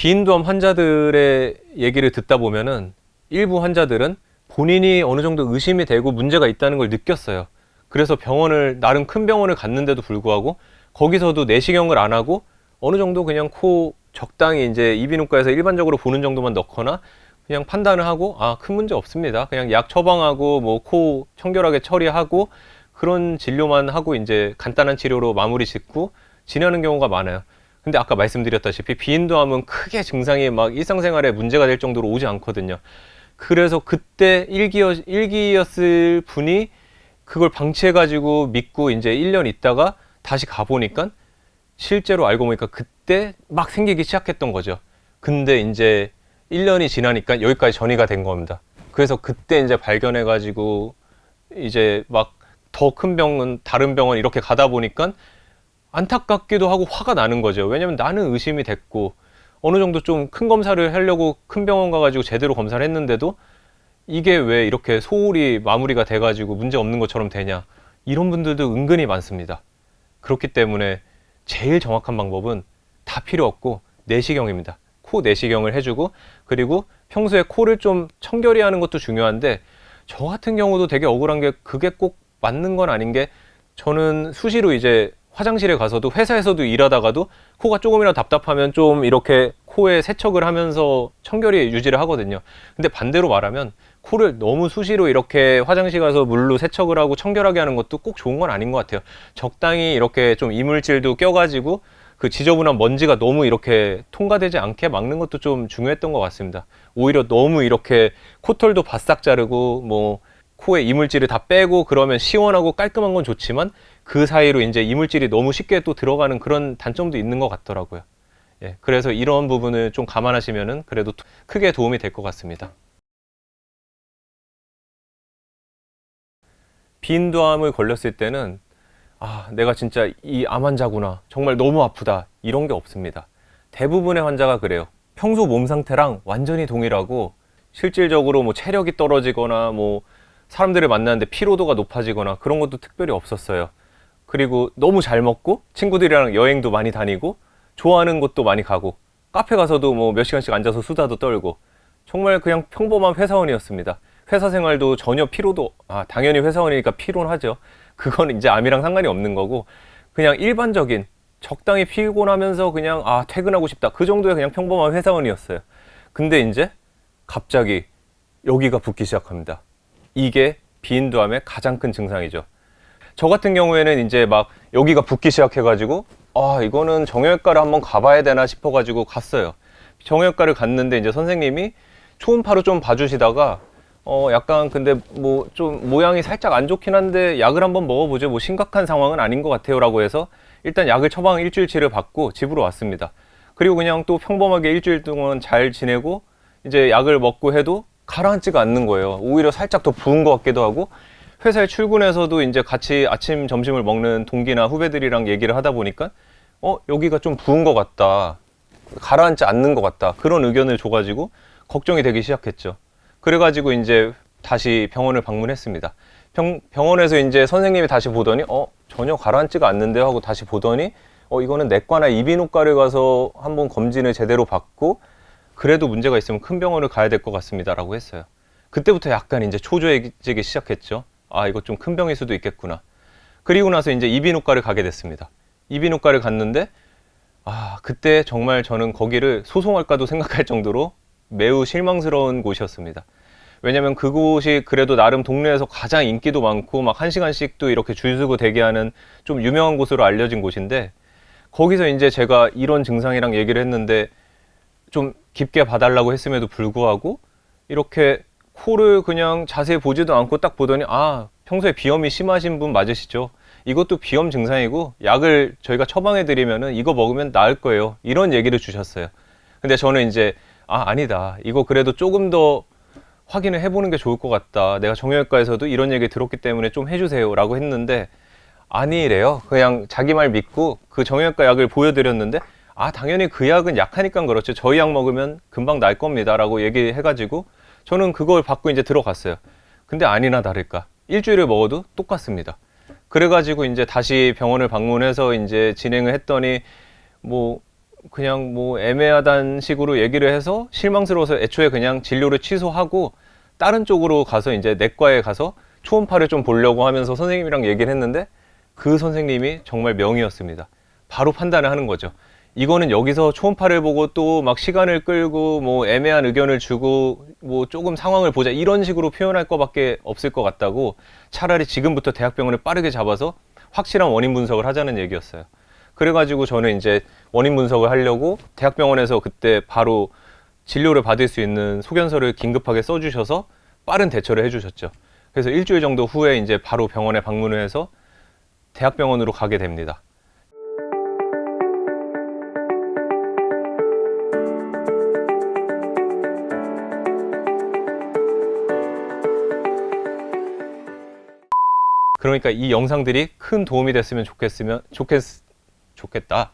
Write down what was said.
비인두암 환자들의 얘기를 듣다 보면은 일부 환자들은 본인이 어느 정도 의심이 되고 문제가 있다는 걸 느꼈어요. 그래서 병원을, 나름 큰 병원을 갔는데도 불구하고 거기서도 내시경을 안 하고 어느 정도 그냥 코 적당히 이제 이비인후과에서 일반적으로 보는 정도만 넣거나 그냥 판단을 하고, 아, 큰 문제 없습니다, 그냥 약 처방하고 뭐 코 청결하게 처리하고 그런 진료만 하고 이제 간단한 치료로 마무리 짓고 지나는 경우가 많아요. 근데 아까 말씀드렸다시피 비인두암은 크게 증상이 막 일상생활에 문제가 될 정도로 오지 않거든요. 그래서 그때 일기였을 분이 그걸 방치해가지고 믿고 이제 1년 있다가 다시 가보니까 실제로 알고 보니까 그때 막 생기기 시작했던 거죠. 근데 이제 1년이 지나니까 여기까지 전이가 된 겁니다. 그래서 그때 이제 발견해가지고 이제 막 더 큰 병원, 다른 병원 이렇게 가다 보니까 안타깝기도 하고 화가 나는 거죠. 왜냐면 나는 의심이 됐고 어느 정도 좀 큰 검사를 하려고 큰 병원 가가지고 제대로 검사를 했는데도 이게 왜 이렇게 소홀히 마무리가 돼가지고 문제 없는 것처럼 되냐, 이런 분들도 은근히 많습니다. 그렇기 때문에 제일 정확한 방법은 다 필요 없고 내시경입니다. 코 내시경을 해주고, 그리고 평소에 코를 좀 청결히 하는 것도 중요한데 저 같은 경우도 되게 억울한 게 그게 꼭 맞는 건 아닌 게, 저는 수시로 이제 화장실에 가서도 회사에서도 일하다가도 코가 조금이라도 답답하면 좀 이렇게 코에 세척을 하면서 청결히 유지를 하거든요. 근데 반대로 말하면 코를 너무 수시로 이렇게 화장실 가서 물로 세척을 하고 청결하게 하는 것도 꼭 좋은 건 아닌 것 같아요. 적당히 이렇게 좀 이물질도 껴가지고 그 지저분한 먼지가 너무 이렇게 통과되지 않게 막는 것도 좀 중요했던 것 같습니다. 오히려 너무 이렇게 코털도 바싹 자르고 뭐 코에 이물질을 다 빼고 그러면 시원하고 깔끔한 건 좋지만 그 사이로 이제 이물질이 너무 쉽게 또 들어가는 그런 단점도 있는 것 같더라고요. 예, 그래서 이런 부분을 좀 감안하시면은 그래도 크게 도움이 될 것 같습니다. 비인두암을 걸렸을 때는 아, 내가 진짜 이 암 환자구나, 정말 너무 아프다, 이런 게 없습니다. 대부분의 환자가 그래요. 평소 몸 상태랑 완전히 동일하고 실질적으로 뭐 체력이 떨어지거나 뭐 사람들을 만나는데 피로도가 높아지거나 그런 것도 특별히 없었어요. 그리고 너무 잘 먹고 친구들이랑 여행도 많이 다니고 좋아하는 곳도 많이 가고 카페 가서도 뭐 몇 시간씩 앉아서 수다도 떨고 정말 그냥 평범한 회사원이었습니다. 회사 생활도 전혀 피로도, 당연히 회사원이니까 피곤하죠. 그건 이제 암이랑 상관이 없는 거고 그냥 일반적인 적당히 피곤하면서 그냥 퇴근하고 싶다, 그 정도의 그냥 평범한 회사원이었어요. 근데 이제 갑자기 여기가 붓기 시작합니다. 이게 비인두암의 가장 큰 증상이죠. 저 같은 경우에는 이제 막 여기가 붓기 시작해가지고 이거는 정형외과를 한번 가봐야 되나 싶어가지고 갔어요. 정형외과를 갔는데 이제 선생님이 초음파로 좀 봐주시다가 약간 근데 뭐 좀 모양이 살짝 안 좋긴 한데 약을 한번 먹어보죠, 뭐 심각한 상황은 아닌 것 같아요 라고 해서 일단 약을 처방 일주일치를 받고 집으로 왔습니다. 그리고 그냥 또 평범하게 일주일 동안 잘 지내고 이제 약을 먹고 해도 가라앉지가 않는 거예요. 오히려 살짝 더 부은 것 같기도 하고, 회사에 출근해서도 이제 같이 아침 점심을 먹는 동기나 후배들이랑 얘기를 하다 보니까 여기가 좀 부은 것 같다, 가라앉지 않는 것 같다, 그런 의견을 줘가지고 걱정이 되기 시작했죠. 그래가지고 이제 다시 병원을 방문했습니다. 병원에서 이제 선생님이 다시 보더니 전혀 가라앉지가 않는데요 하고 다시 보더니 이거는 내과나 이비인후과를 가서 한번 검진을 제대로 받고 그래도 문제가 있으면 큰 병원을 가야 될 것 같습니다 라고 했어요. 그때부터 약간 이제 초조해지기 시작했죠. 이거 좀 큰 병일 수도 있겠구나. 그리고 나서 이제 이비인후과를 가게 됐습니다. 이비인후과를 갔는데 그때 정말 저는 거기를 소송할까도 생각할 정도로 매우 실망스러운 곳이었습니다. 왜냐면 그곳이 그래도 나름 동네에서 가장 인기도 많고 막 1시간씩도 이렇게 줄 서고 대기하는 좀 유명한 곳으로 알려진 곳인데, 거기서 이제 제가 이런 증상이랑 얘기를 했는데 좀 깊게 봐달라고 했음에도 불구하고 이렇게 코를 그냥 자세히 보지도 않고 딱 보더니 평소에 비염이 심하신 분 맞으시죠? 이것도 비염 증상이고 약을 저희가 처방해 드리면은 이거 먹으면 나을 거예요, 이런 얘기를 주셨어요. 근데 저는 이제 아니다, 이거 그래도 조금 더 확인을 해보는 게 좋을 것 같다, 내가 정형외과에서도 이런 얘기 들었기 때문에 좀 해주세요 라고 했는데 아니래요. 그냥 자기 말 믿고 그 정형외과 약을 보여드렸는데 당연히 그 약은 약하니까 그렇죠, 저희 약 먹으면 금방 날 겁니다 라고 얘기해가지고 저는 그걸 받고 이제 들어갔어요. 근데 아니나 다를까 일주일을 먹어도 똑같습니다. 그래가지고 이제 다시 병원을 방문해서 이제 진행을 했더니 뭐 그냥 뭐 애매하다는 식으로 얘기를 해서 실망스러워서 애초에 그냥 진료를 취소하고 다른 쪽으로 가서 이제 내과에 가서 초음파를 좀 보려고 하면서 선생님이랑 얘기를 했는데 그 선생님이 정말 명이었습니다. 바로 판단을 하는 거죠. 이거는 여기서 초음파를 보고 또 막 시간을 끌고 뭐 애매한 의견을 주고 뭐 조금 상황을 보자 이런 식으로 표현할 거밖에 없을 것 같다고 차라리 지금부터 대학병원을 빠르게 잡아서 확실한 원인 분석을 하자는 얘기였어요. 그래가지고 저는 이제 원인 분석을 하려고 대학병원에서 그때 바로 진료를 받을 수 있는 소견서를 긴급하게 써주셔서 빠른 대처를 해주셨죠. 그래서 일주일 정도 후에 이제 바로 병원에 방문을 해서 대학병원으로 가게 됩니다. 그러니까 이 영상들이 큰 도움이 됐으면 좋겠다.